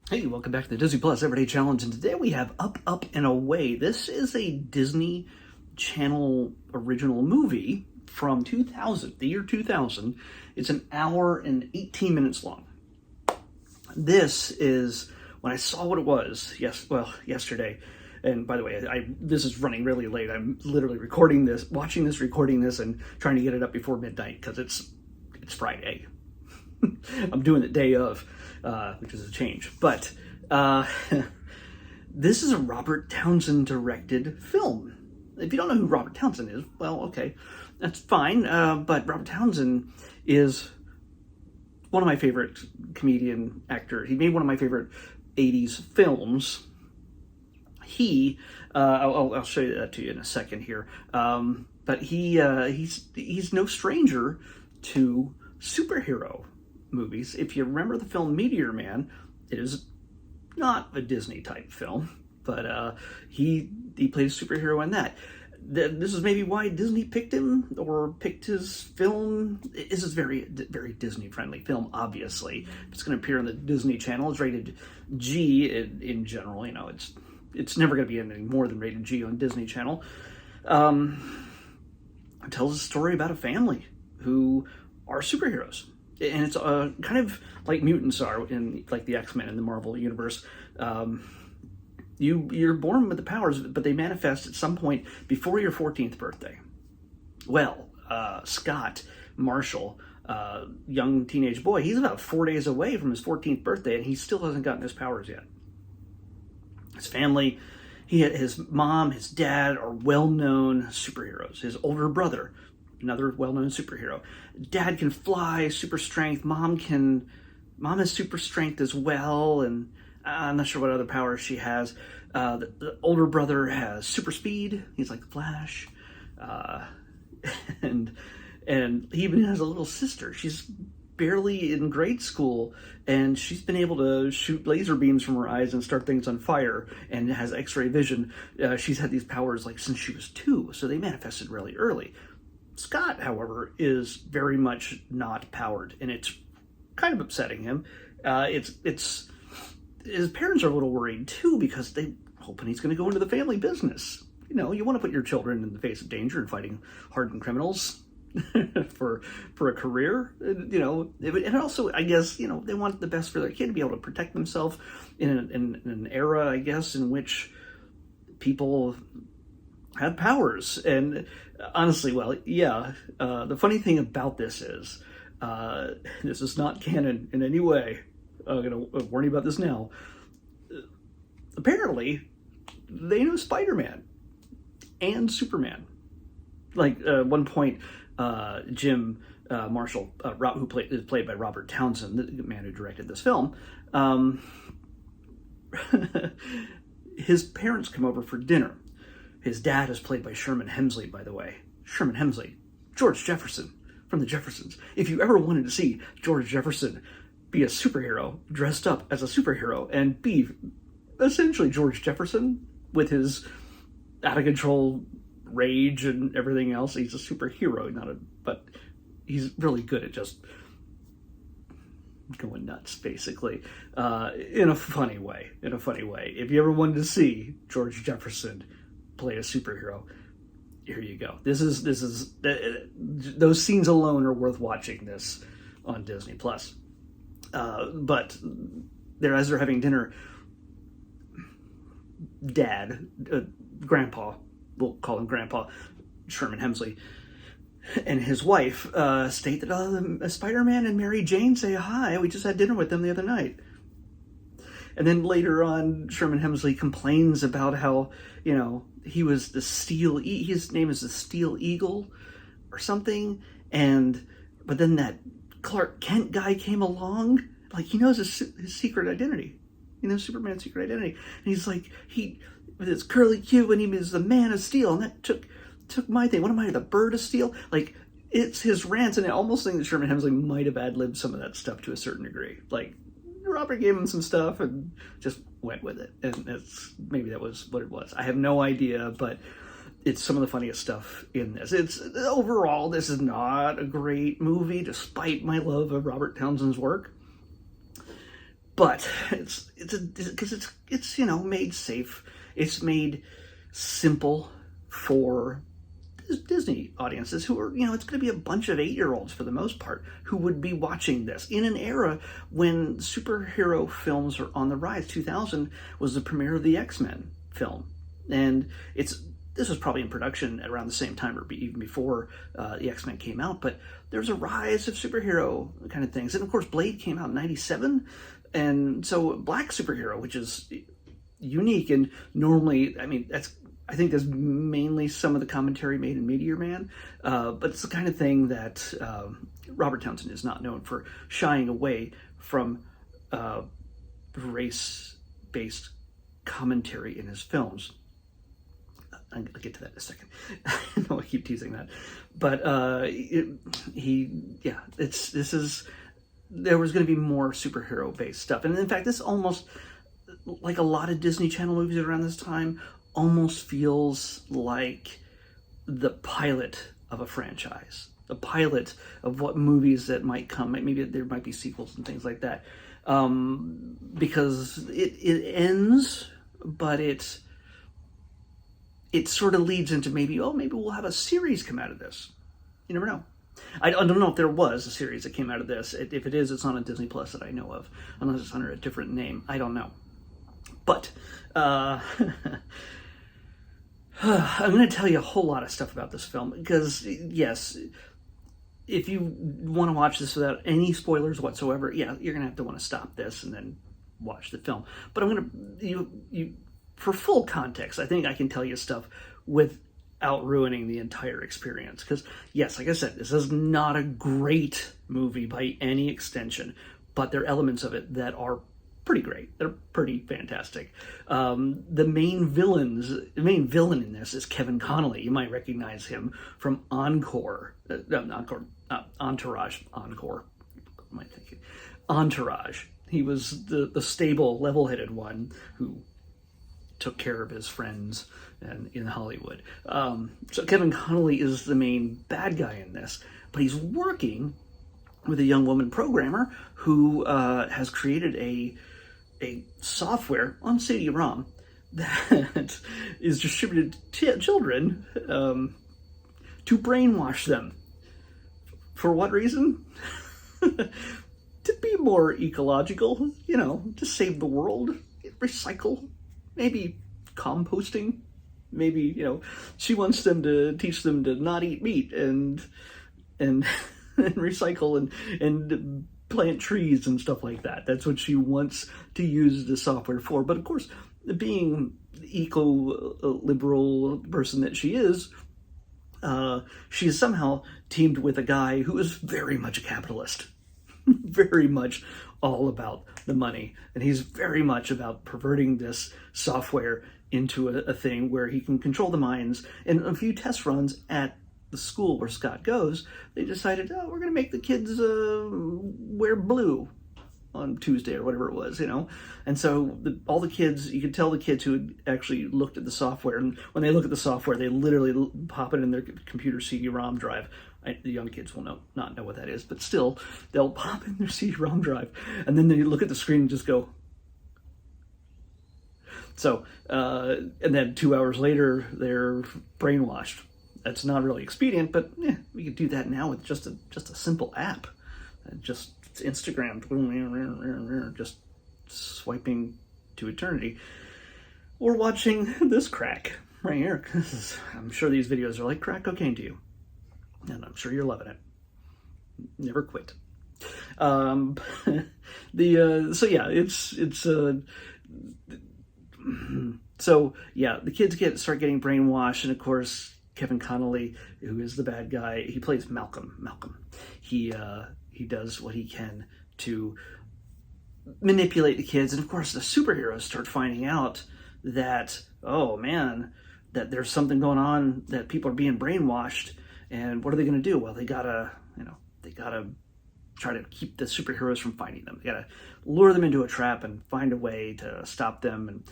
Hey, welcome back to the Disney Plus Everyday Challenge, and today we have Up, Up, and Away. This is a Disney Channel original movie from 2000, the year 2000. It's an hour and 18 minutes long. This is, when I saw what it was, yesterday, and by the way, this is running really late. I'm literally recording this, recording this, and trying to get it up before midnight, because it's Friday. I'm doing the day of, which is a change. But this is a Robert Townsend directed film. If you don't know who Robert Townsend is, well, okay, that's fine. But Robert Townsend is one of my favorite comedian actors. He made one of my favorite 80s films. I'll show you that to you in a second here. But he's no stranger to superhero movies. If you remember the film Meteor Man, it is not a Disney type film, but he played a superhero in that. This is maybe why Disney picked him or picked his film. This is very Disney friendly film. Obviously, it's going to appear on the Disney Channel. It's rated G in general. You know, it's never going to be anything more than rated G on Disney Channel. It tells a story about a family who are superheroes. And it's kind of like mutants are in like the X-Men in the Marvel universe. You're born with the powers, but they manifest at some point before your 14th birthday. Well, Scott Marshall, young teenage boy, he's about 4 days away from his 14th birthday, and he still hasn't gotten his powers yet. His family, his mom, his dad are well-known superheroes. His older brother, another well-known superhero. Dad can fly, super strength. Mom has super strength as well, and I'm not sure what other powers she has. The older brother has super speed. He's like the Flash. And he even has a little sister. She's barely in grade school, and she's been able to shoot laser beams from her eyes and start things on fire, and has X-ray vision. She's had these powers like since she was 2, so they manifested really early. Scott, however, is very much not powered, and it's kind of upsetting him. His parents are a little worried too, because they hoping he's going to go into the family business. You know, you want to put your children in the face of danger and fighting hardened criminals for a career. You know, and also, I guess, you know, they want the best for their kid to be able to protect themselves in an era, I guess, in which people had powers. And honestly, well, yeah, the funny thing about this is not canon in any way. I'm going to warn you about this now. Apparently, they knew Spider-Man and Superman. Like, one point, Jim Marshall, who is played by Robert Townsend, the man who directed this film, his parents come over for dinner. His dad is played by Sherman Hemsley, by the way. Sherman Hemsley, George Jefferson from the Jeffersons. If you ever wanted to see George Jefferson be a superhero, dressed up as a superhero, and be essentially George Jefferson with his out-of-control rage and everything else, he's a superhero, but he's really good at just going nuts, basically, in a funny way. If you ever wanted to see George Jefferson play a superhero, here you go. This is those scenes alone are worth watching this on Disney Plus. But as they're having dinner, Dad, Grandpa, we'll call him Grandpa, Sherman Hemsley, and his wife state that Spider-Man and Mary Jane say hi. We just had dinner with them the other night. And then later on, Sherman Hemsley complains about how, you know, he was his name is the Steel Eagle or something. But then that Clark Kent guy came along, like he knows his secret identity. He knows Superman's secret identity. And he's like, with his curly Q, and he was the Man of Steel. And that took my thing. What am I, the Bird of Steel? Like, it's his rants. And I almost think that Sherman Hemsley might have ad-libbed some of that stuff to a certain degree. Like, Robert gave him some stuff and just went with it. And maybe that was what it was. I have no idea, but it's some of the funniest stuff in this. Overall, this is not a great movie, despite my love of Robert Townsend's work. but it's made safe. It's made simple for Disney audiences who are, it's going to be a bunch of 8-year-olds for the most part who would be watching this in an era when superhero films are on the rise. 2000 was the premiere of the X-Men film, and this was probably in production at around the same time or even before the X-Men came out, but there's a rise of superhero kind of things. And of course, Blade came out in 97, and so black superhero, which is unique, and normally, I think there's mainly some of the commentary made in Meteor Man, but it's the kind of thing that Robert Townsend is not known for, shying away from race-based commentary in his films. I'll get to that in a second. I know I keep teasing that, but there was going to be more superhero-based stuff, and in fact, this almost, like a lot of Disney Channel movies around this time, almost feels like the pilot of a franchise, the pilot of what movies that might come. Maybe there might be sequels and things like that, because it ends, but it sort of leads into maybe we'll have a series come out of this. You never know. I don't know if there was a series that came out of this. If it is, it's not on Disney Plus that I know of, unless it's under a different name. I don't know. But I'm going to tell you a whole lot of stuff about this film, because yes, if you want to watch this without any spoilers whatsoever, you're going to have to want to stop this and then watch the film. But I'm going to, for full context, I think I can tell you stuff without ruining the entire experience. Because yes, like I said, this is not a great movie by any extension, but there are elements of it that are pretty great. They're pretty fantastic. The main villain in this is Kevin Connolly. You might recognize him from Entourage. Entourage. He was the stable, level-headed one who took care of his friends in Hollywood. So Kevin Connolly is the main bad guy in this, but he's working with a young woman programmer who has created a software on CD-ROM that is distributed to children to brainwash them. For what reason? To be more ecological, to save the world, recycle, maybe composting, maybe, she wants them to teach them to not eat meat and recycle and plant trees and stuff like that. That's what she wants to use the software for. But of course, being the eco-liberal person that she is somehow teamed with a guy who is very much a capitalist, very much all about the money. And he's very much about perverting this software into a thing where he can control the minds. And a few test runs at the school where Scott goes, they decided, we're going to make the kids wear blue on Tuesday or whatever it was, And so all the kids, you could tell the kids who had actually looked at the software, and when they look at the software, they literally pop it in their computer CD-ROM drive. The young kids will not know what that is, but still, they'll pop in their CD-ROM drive, and then they look at the screen and just go. So, and then 2 hours later, they're brainwashed. That's not really expedient, but we could do that now with just a simple app. Just Instagram, just swiping to eternity. Or watching this crack right here. I'm sure these videos are like crack cocaine to you. And I'm sure you're loving it. Never quit. The kids start getting brainwashed, and of course, Kevin Connolly, who is the bad guy, he plays Malcolm. He does what he can to manipulate the kids, and of course the superheroes start finding out that, that there's something going on, that people are being brainwashed, and what are they going to do? Well, they gotta try to keep the superheroes from finding them. They gotta lure them into a trap and find a way to stop them, and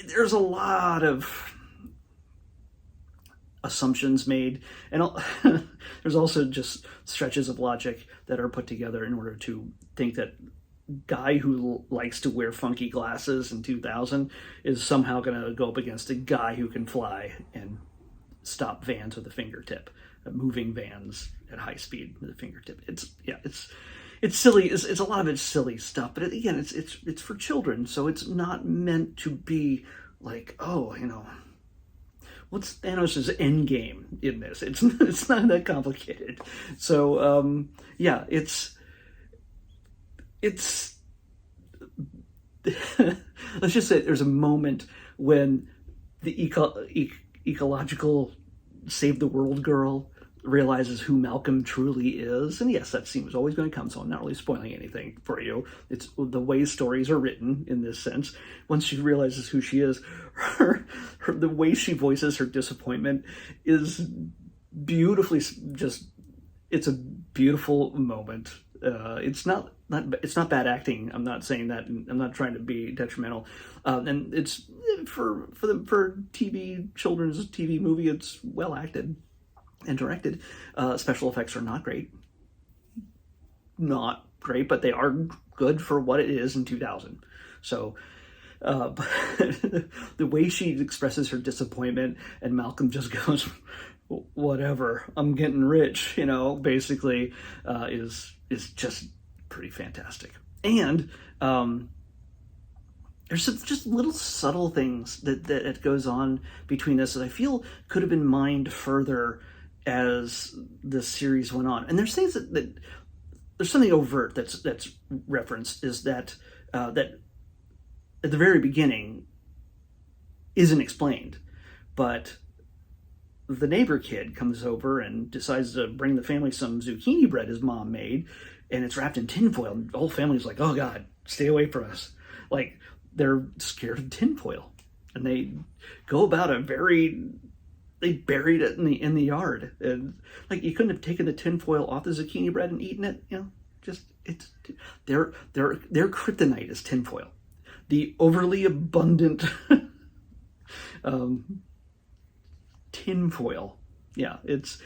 there's a lot of assumptions made, and there's also just stretches of logic that are put together in order to think that guy who likes to wear funky glasses in 2000 is somehow going to go up against a guy who can fly and stop vans with a fingertip, moving vans at high speed with a fingertip. It's silly. It's a lot of it's silly stuff, but again, it's for children, so it's not meant to be like, oh, what's Thanos' end game in this? It's not that complicated. So yeah, it's let's just say there's a moment when the ecological save the world girl realizes who Malcolm truly is. And yes, that scene was always going to come, so I'm not really spoiling anything for you. It's the way stories are written in this sense. Once she realizes who she is, the way she voices her disappointment is beautifully it's a beautiful moment. It's not bad acting. I'm not saying that. I'm not trying to be detrimental. And it's for TV, children's TV movie. It's well acted and directed. Special effects are not great, but they are good for what it is in 2000. So, but the way she expresses her disappointment, and Malcolm just goes, "Whatever, I'm getting rich," basically, is just pretty fantastic. And there's some just little subtle things that goes on between this that I feel could have been mined further as the series went on. And there's things that there's something overt that's referenced, is that that at the very beginning isn't explained, but the neighbor kid comes over and decides to bring the family some zucchini bread his mom made, and it's wrapped in tinfoil. And the whole family's like, "Oh God, stay away from us!" Like, they're scared of tinfoil, and they go about they buried it in the yard, and like, you couldn't have taken the tinfoil off the zucchini bread and eaten it, Just their kryptonite is tinfoil, the overly abundant tinfoil. Yeah, it's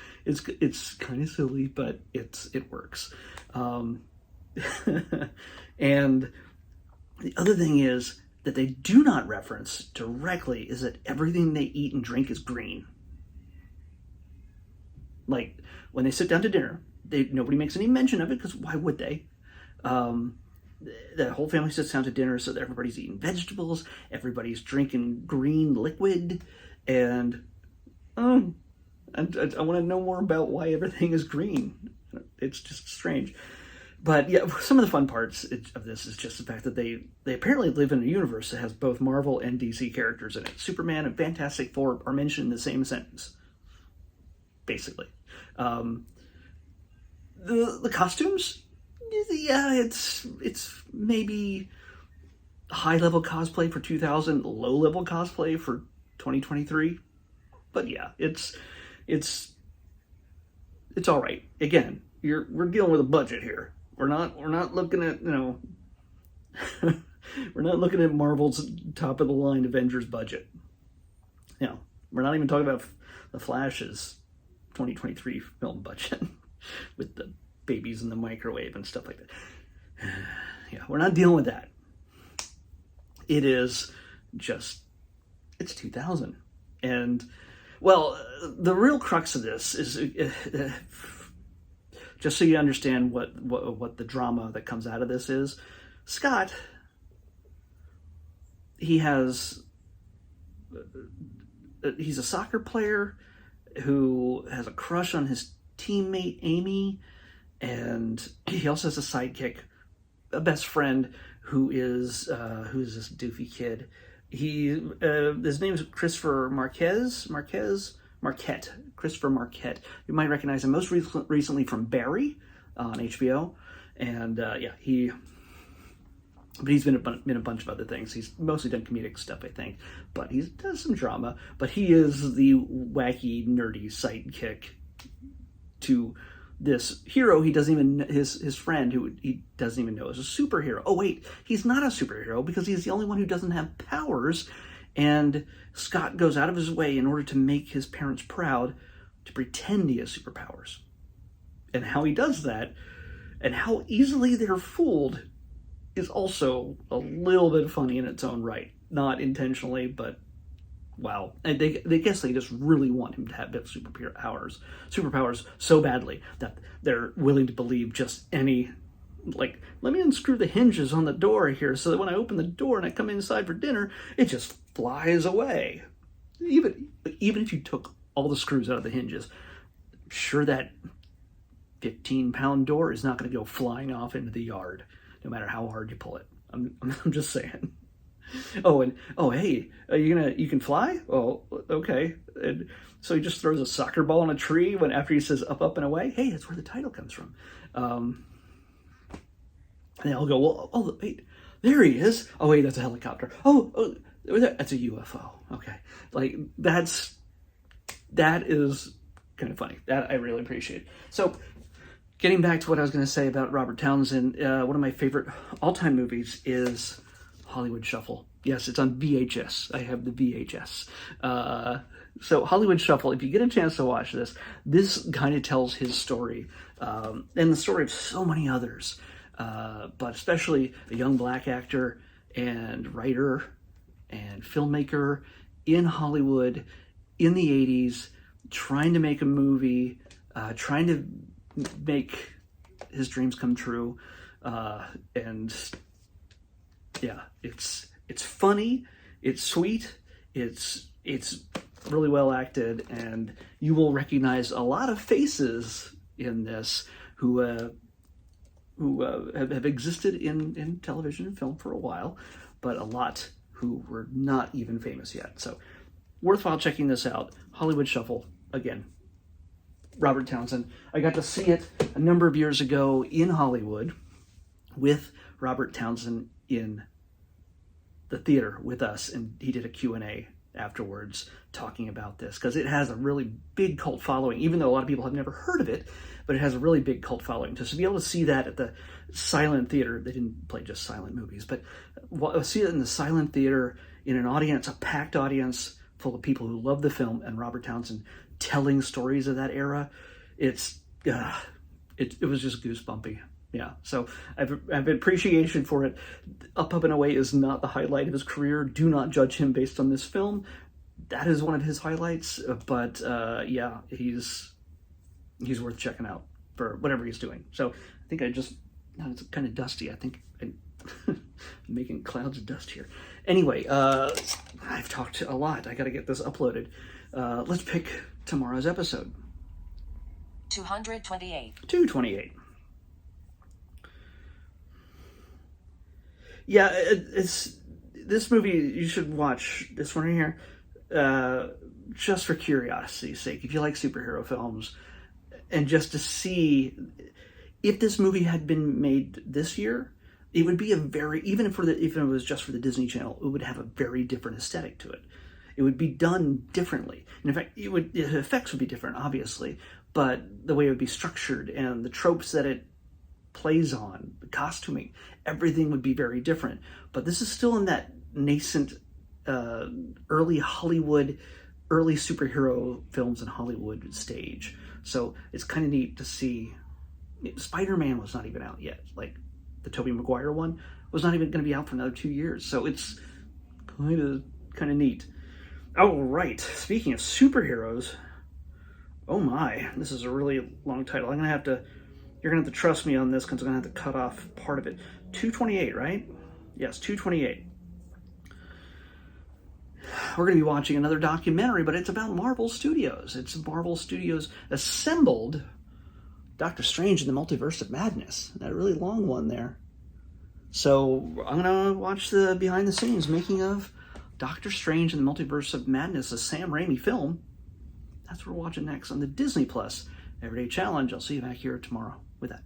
kind of silly, but it works. And the other thing is that they do not reference directly is that everything they eat and drink is green. Like, when they sit down to dinner, nobody makes any mention of it, because why would they? The whole family sits down to dinner, so that everybody's eating vegetables, everybody's drinking green liquid, and I want to know more about why everything is green. It's just strange. But yeah, some of the fun parts of this is just the fact that they apparently live in a universe that has both Marvel and DC characters in it. Superman and Fantastic Four are mentioned in the same sentence, basically. The costumes, yeah, it's maybe high-level cosplay for 2000, low-level cosplay for 2023. But yeah, it's all right. Again, we're dealing with a budget here. We're not looking at we're not looking at Marvel's top of the line Avengers budget. We're not even talking about the Flash's 2023 film budget with the babies in the microwave and stuff like that. Yeah, we're not dealing with that. It is just, it's 2000. And, well, the real crux of this is, just so you understand what the drama that comes out of this is, Scott, he's a soccer player who has a crush on his teammate Amy, and he also has a sidekick, a best friend, who's this doofy kid. His name is Christopher Marquette. Christopher Marquette. You might recognize him most recently from Barry on HBO, and but he's been in a bunch of other things. He's mostly done comedic stuff, I think, but he does some drama. But he is the wacky, nerdy sidekick to this hero he doesn't even, his friend who he doesn't even know is a superhero. Oh wait, he's not a superhero because he's the only one who doesn't have powers, and Scott goes out of his way in order to make his parents proud to pretend he has superpowers. And how he does that, and how easily they're fooled, is also a little bit funny in its own right. Not intentionally, but wow. And they guess they just really want him to have superpowers so badly that they're willing to believe just any, like, let me unscrew the hinges on the door here so that when I open the door and I come inside for dinner, it just flies away. Even if you took all the screws out of the hinges, sure, that 15-pound door is not going to go flying off into the yard, no matter how hard you pull it. I'm just saying. Hey, you can fly? Oh, okay. And so he just throws a soccer ball in a tree after he says up, up, and away. Hey, that's where the title comes from. And they all go, well, oh, wait, there he is. Oh, wait, that's a helicopter. Oh, that's a UFO. Okay. Like, that is kind of funny. That I really appreciate. So, getting back to what I was going to say about Robert Townsend, one of my favorite all-time movies is Hollywood Shuffle. Yes, it's on VHS. I have the VHS. So Hollywood Shuffle, if you get a chance to watch this kind of tells his story, and the story of so many others, but especially a young black actor and writer and filmmaker in Hollywood in the 80s, trying to make a movie, trying to make his dreams come true, and yeah, it's funny, it's sweet, it's really well acted, and you will recognize a lot of faces in this who have existed in television and film for a while, but a lot who were not even famous yet. So worthwhile checking this out. Hollywood Shuffle, again, Robert Townsend. I got to see it a number of years ago in Hollywood with Robert Townsend in the theater with us, and he did a Q&A afterwards talking about this, because it has a really big cult following, even though a lot of people have never heard of it, but it has a really big cult following. So to be able to see that at the silent theater, they didn't play just silent movies, but see it in the silent theater in an audience, a packed audience full of people who love the film, and Robert Townsend telling stories of that era, it was just goosebumpy. Yeah, so I have appreciation for it. Up, Up, and Away is not the highlight of his career. Do not judge him based on this film. That is one of his highlights, but yeah, he's worth checking out for whatever he's doing. So I think it's kind of dusty. I think I'm making clouds of dust here. Anyway, I've talked a lot. I got to get this uploaded. Let's pick tomorrow's episode. 228. 228. Yeah, it's this movie. You should watch this one right here, just for curiosity's sake. If you like superhero films, and just to see if this movie had been made this year, it would be even if it was just for the Disney Channel, it would have a very different aesthetic to it. It would be done differently, and in fact, the effects would be different, obviously, but the way it would be structured and the tropes that it plays on, the costuming, everything would be very different. But this is still in that nascent early Hollywood, early superhero films in Hollywood stage. So it's kind of neat to see. Spider-Man was not even out yet. Like the Tobey Maguire one was not even going to be out for another 2 years. So it's kind of neat. Oh, right. Speaking of superheroes, oh my, this is a really long title. You're going to have to trust me on this, because I'm going to have to cut off part of it. 228, right? Yes, 228. We're going to be watching another documentary, but it's about Marvel Studios. It's Marvel Studios assembled Doctor Strange in the Multiverse of Madness. That really long one there. So I'm going to watch the behind-the-scenes making of Doctor Strange in the Multiverse of Madness, a Sam Raimi film. That's what we're watching next on the Disney Plus Everyday Challenge. I'll see you back here tomorrow with that.